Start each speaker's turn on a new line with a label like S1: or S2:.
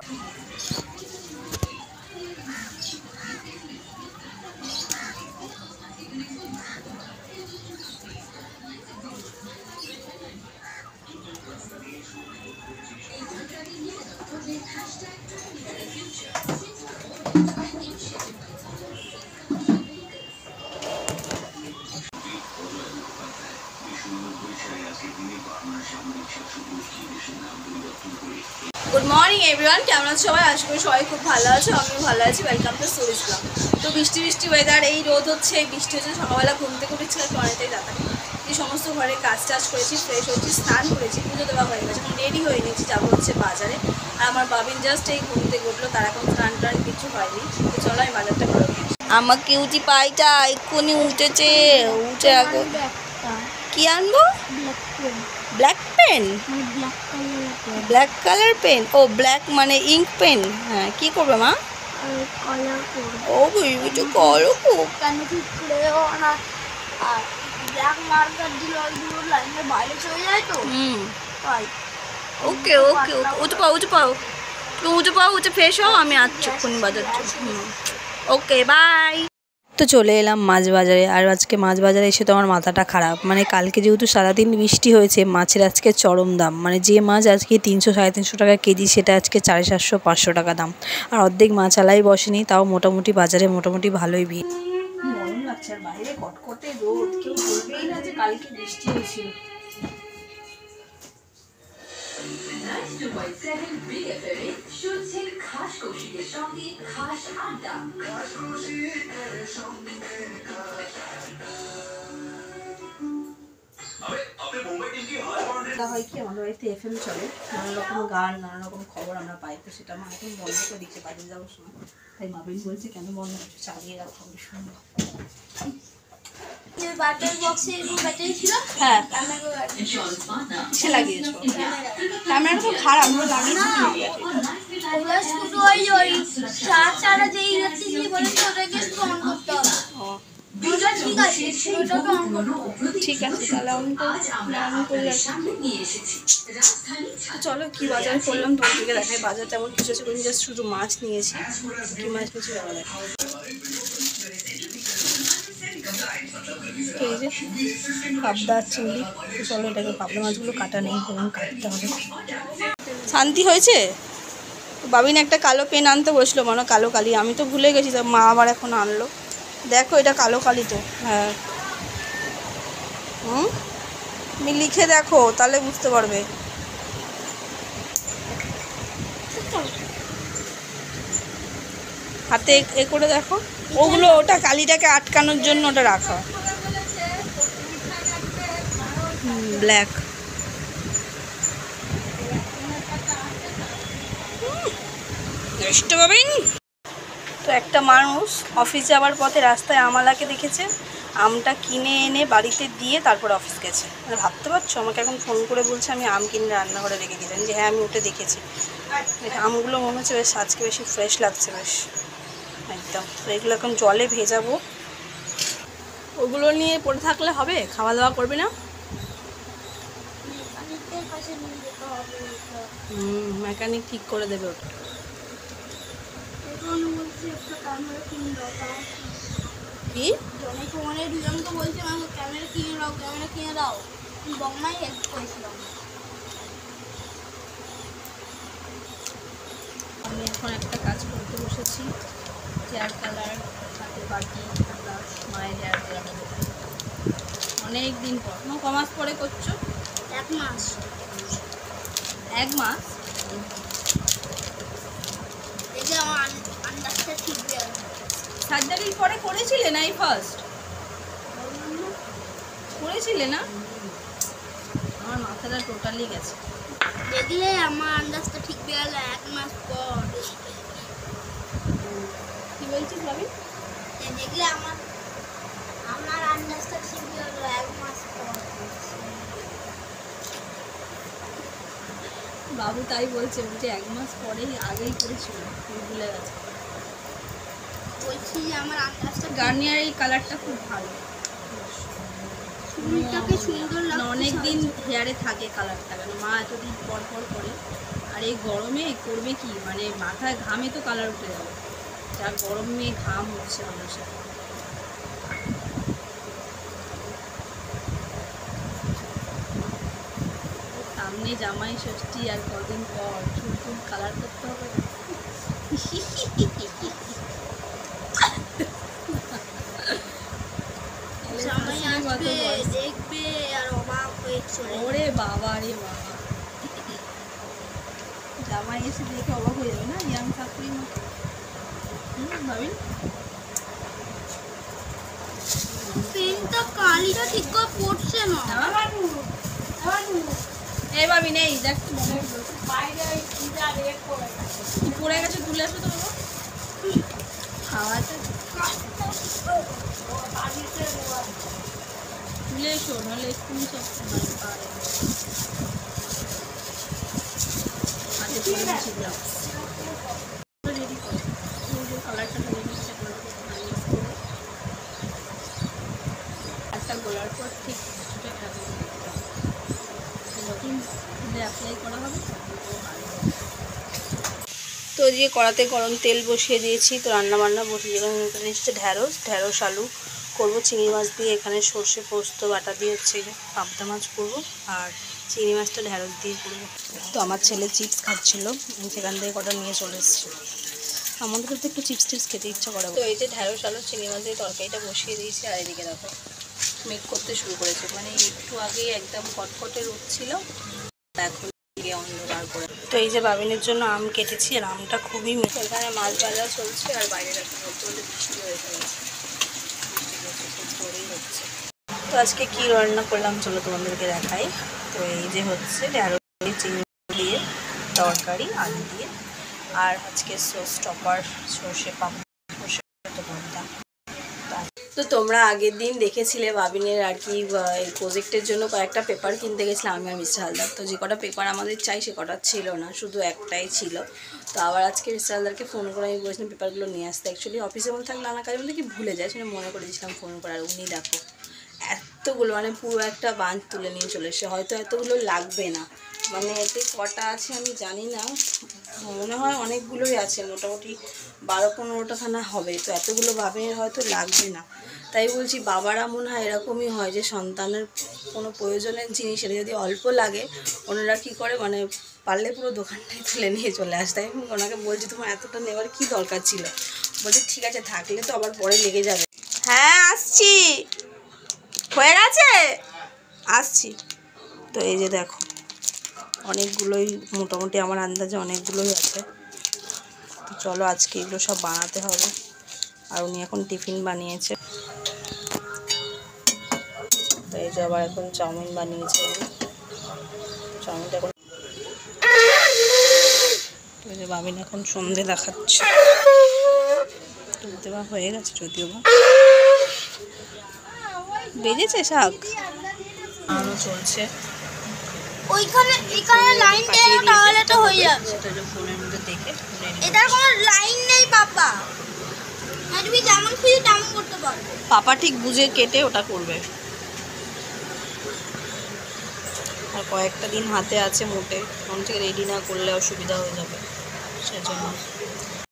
S1: Good morning everyone, কেমন আছো সবাই? আশা করি সবাই খুব ভালো আছো, আমিও ভালো আছি। Welcome to Suri's blog. তো বৃষ্টি বৃষ্টি ওয়েদার, এই রোদ হচ্ছে, এই বৃষ্টি হচ্ছে। সকালবেলা ঘুম থেকে উঠেছিল অনেকটাই তাড়াতাড়ি, এই সমস্ত ঘরে কাজ টাজ করেছি, ফ্রেশ হয়েছি, স্নান করেছি, পুজো দেওয়া হয়ে গেছে, এখন রেডি হয়ে নিয়েছি, যাবো হচ্ছে বাজারে। আর আমার বাবিন জাস্ট এই ঘুম থেকে উঠলো, তার এখন স্নান টান কিছু হয়নি। তো চলো আমি বাজারটা করে নিয়ে আসি। আমার কিউটি পাইটা এক্ষুনি উঠেছে, উঠে এখন কি আনবো? Black pen, black colour pen. ও ব্ল্যাক মানে ইঙ্ক পেন। হ্যাঁ, কি করবে মা? ও কিছু করো কেন ঠিক করেও না, আর ব্ল্যাক মার্কার দিলে ওইগুলো লাইনের বাইরে চলে যায় তো। তাই ওকে ওকে ওকে, উঠে পাও উঠে পাও, তুমি উঠে পাও, উঠে ফ্রেশ হও, আমি আসছি এক্ষুনি বাজার। Okay bye. তো চলে এলাম মাছ বাজারে। আর আজকে মাছ বাজারে এসে তো আমার মাথাটা খারাপ, মানে কালকে যেহেতু সারাদিন বৃষ্টি হয়েছে, মাছের আজকে চরম দাম। মানে যে মাছ আজকে 300-350 টাকা কেজি, সেটা আজকে 450-500 টাকা দাম। আর অর্ধেক মাছ আলাই বসেনি, তাও মোটামুটি বাজারে মোটামুটি ভালোই ভিড়। গরম লাগছে, আর বাইরে কটকটে রোদ, কেউ বলবেই না যে কালকে বৃষ্টি হয়েছিল। হয় কি, আমাদের বাড়িতে FM চলে, নানা রকম গান, নানা রকম খবর আমরা পাই। তো সেটা মা এখন বন্ধ করে দিচ্ছে বাড়ি যাওয়ার সময়। তাই মাবিন বলছে কেন বন্ধ করছো, চালিয়ে রাখো, আমি শুনবো। হ্যাঁ লাগিয়েছো, ক্যামেরা তো খারাপ ঠিক আছে, তাহলে আমি চলো কি বাজার করলাম তোমার দিকে দেখাই। বাজার তেমন কিছু আছে, জাস্ট শুধু মাছ নিয়েছি। কি মাছ নিয়েছি দেখা দেখ। এই যে পাবদা চিংড়ি। তো চলো এটাকে, পাবদা মাছগুলো কাটা নেই, এবং কাটতে হবে। শান্তি হয়েছে। বাবিন একটা কালো পেন আনতে বসলো, মনে কালো কালি, আমি তো ভুলে গেছি, তো মা আবার এখন আনলো। দেখো এটা কালো কালি তো। হ্যাঁ তুমি লিখে দেখো, তাহলে বুঝতে পারবে। হাতে এ করে দেখো, ওগুলো ওটা কালিটাকে আটকানোর জন্য ওটা রাখা। ব্ল্যাক। তো একটা মানুষ অফিস যাওয়ার পথে রাস্তায় আমলাকে দেখেছে, আমটা কিনে এনে বাড়িতে দিয়ে তারপর অফিস গেছে। মানে ভাবতে পারছো, আমাকে এখন ফোন করে বলছে আমি আম কিনে রান্নাঘরে রেখে দিলাম, যে হ্যাঁ আমি ওটা দেখেছি। আমগুলো মনে হচ্ছে বেশ আজকে বেশি ফ্রেশ লাগছে, বেশ একদম। তো এগুলো এখন জলে ভেজাবো। ওগুলো নিয়ে পড়ে থাকলে হবে? খাওয়া দাওয়া করবে না? মেকানিক ঠিক করে দেবে ওটা। কি আমি এখন একটা কাজ করতে বসেছি, হেয়ার কালার, হাতে বাকি মায়ের হেয়ার কালার। অনেক দিন পর, কমাস পরে করছো? 1 মাস। 1 মাস? এই যে আমার আন্দাজটা ঠিক আছে। সার্জারির পরে করেছিলে না এই ফার্স্ট? করেছিলে না? আমার মাথাটা টোটালি গেছে। দেখলে আমার আন্দাজটা ঠিক গেল 1 মাস পর। কি বলছিস ভাবি? দেখলে আমার আন্দাজটা ঠিক গেল 1 মাস পর। বাবু তাই বলছে, বলছে 1 মাস পরেই আগেই করেছিল, ভুলে গেছে। বলছি যে আমার আন্দাজটা, গার্নিয়ার এই কালারটা খুব ভালো, চুলটাকে সুন্দর লাগে, অনেক দিন হেয়ারে থাকে কালারটা। কেন মা এতদিন পর পর করে, আর আর এই গরমে করবে কি, মানে মাথায় ঘামে তো কালার উঠে যাবে, যা গরমে ঘাম হচ্ছে মানুষের। সামনে জামাই ষষ্ঠী, আর কদিন পর চুল টুল কালার করতে হবে।
S2: জামাই আসবে, দেখবে আর অবাক হয়ে চলে।
S1: ওরে বাবা রে বাবা, জামাই এসে দেখে অবাক হয়ে যাবে না, ইয়াং শাশুড়ির মতো। ভাবি
S2: পেনটা কালিটা ঠিক করে পড়ছে না।
S1: এই ভাবি নেই, দেখ পড়ে গেছে, তুলে আসো তো বাবা। খাওয়াটা তুলে এসো, নাহলে একটু সব হাতে তুলে দিচ্ছিলাম। রেডি করো, কালারটা একটা গোলার পর ঠিক নতুন অ্যাপ্লাই করা হবে। তো দিয়ে কড়াতে গরম তেল বসিয়ে দিয়েছি, তো রান্নাবান্না বসিয়ে দিলাম। এখানে হচ্ছে ঢ্যাঁড়স আলু করবো, চিংড়ি মাছ দিয়ে এখানে সর্ষে পোস্ত বাটা দিয়ে হচ্ছে পাবদা মাছ করবো, আর চিংড়ি মাছটা ঢ্যাঁড়স দিয়ে করবো। তো আমার ছেলে চিপস খাচ্ছিল, সেখান থেকে কটা নিয়ে চলে এসেছি। আমাদের তো একটু চিপস টিপস খেতে ইচ্ছা করে। তো এই যে ঢ্যাঁড়স আলু চিংড়ি মাছ দিয়ে তরকারিটা বসিয়ে দিয়েছি, আর এদিকে দেখো মেঘ করতে শুরু করেছে, মানে একটু আগেই একদম কটকটে রোদ ছিল, এখন অন্ধকার করে। তো এই যে বাবিনের জন্য আম কেটেছি, আর আমটা খুবই মিঠে। এখানে মাছ ভাজা চলছে, আর বাইরে দেখো বলতে বলতে বৃষ্টি হয়ে চলেছে, হচ্ছে। তো আজকে কি রান্না করলাম চলো তোমাদেরকে দেখাই। তো এই যে হচ্ছে ঢ্যাঁড়স চিংড়ি দিয়ে তরকারি আলু দিয়ে, আর আজকে সস টপার সর্ষে পাবদা। তো তোমরা আগের দিন দেখেছিলে বাবিনের আর কি এই প্রজেক্টের জন্য কয়েকটা পেপার কিনতে গেছিলাম আমি আর মিস্টার হালদার। তো যে কটা পেপার আমাদের চাই সে কটা ছিল না, শুধু একটাই ছিল। তো আবার আজকে মিস্টার হালদারকে ফোন করে আমি বলেছিলাম পেপারগুলো নিয়ে আসতে। অ্যাকচুয়ালি অফিসে মধ্যে থাকলে নানা কাজে মধ্যে কি ভুলে যায়, সেটা মনে করে দিয়েছিলাম ফোন করে। আর উনি দেখো এতগুলো, মানে পুরো একটা বাঁধ তুলে নিয়ে চলে এসে, হয়তো এতগুলো লাগবে না, মানে এতে কটা আছে আমি জানি না, মনে হয় অনেকগুলোই আছে, মোটামুটি 12-15টা খানা হবে। তো এতগুলো বাবিনের হয়তো লাগবে না, তাই বলছি বাবারা মনে হয় এরকমই হয় যে সন্তানের কোনো প্রয়োজনের জিনিস এটা যদি অল্প লাগে ওনারা কী করে, মানে পারলে পুরো দোকানটাই তুলে নিয়ে চলে আসতে। আমি ওনাকে বলছি তোমার এতটা নেওয়ার কী দরকার ছিল, বলছি ঠিক আছে থাকলে তো আবার পরে লেগে যাবে। হ্যাঁ আসছি, হয়ে গেছে আসছি। তো এই যে দেখো অনেকগুলোই, মোটামুটি আমার আন্দাজে অনেকগুলোই আছে। তো চলো আজকে এগুলো সব বানাতে হবে। আর উনি এখন টিফিন বানিয়েছে, তো এই যে আবার এখন চাউমিন বানিয়েছে। চাউমিনটা এখন ওই যে বাবিন এখন সন্ধে দেখাচ্ছে, তুলতে বা হয়ে গেছে যদিও বা বেজেছে শাক আনো চলছে।
S2: ওইখানে এখানে লাইন দেয় না, তাহলে তো হয়ে যাবে।
S1: সেটা যে ফোনের মধ্যে দেখে
S2: এটার কোনো লাইন নেই পাপা, আর তুমি যেমন খুশি তেমন করতে পারো।
S1: পাপা ঠিক বুঝে কেটে ওটা করবে। আর কয়েকটা দিন হাতে আছে মোটে, তখন থেকে রেডি না করলে অসুবিধা হয়ে যাবে, সেজন্য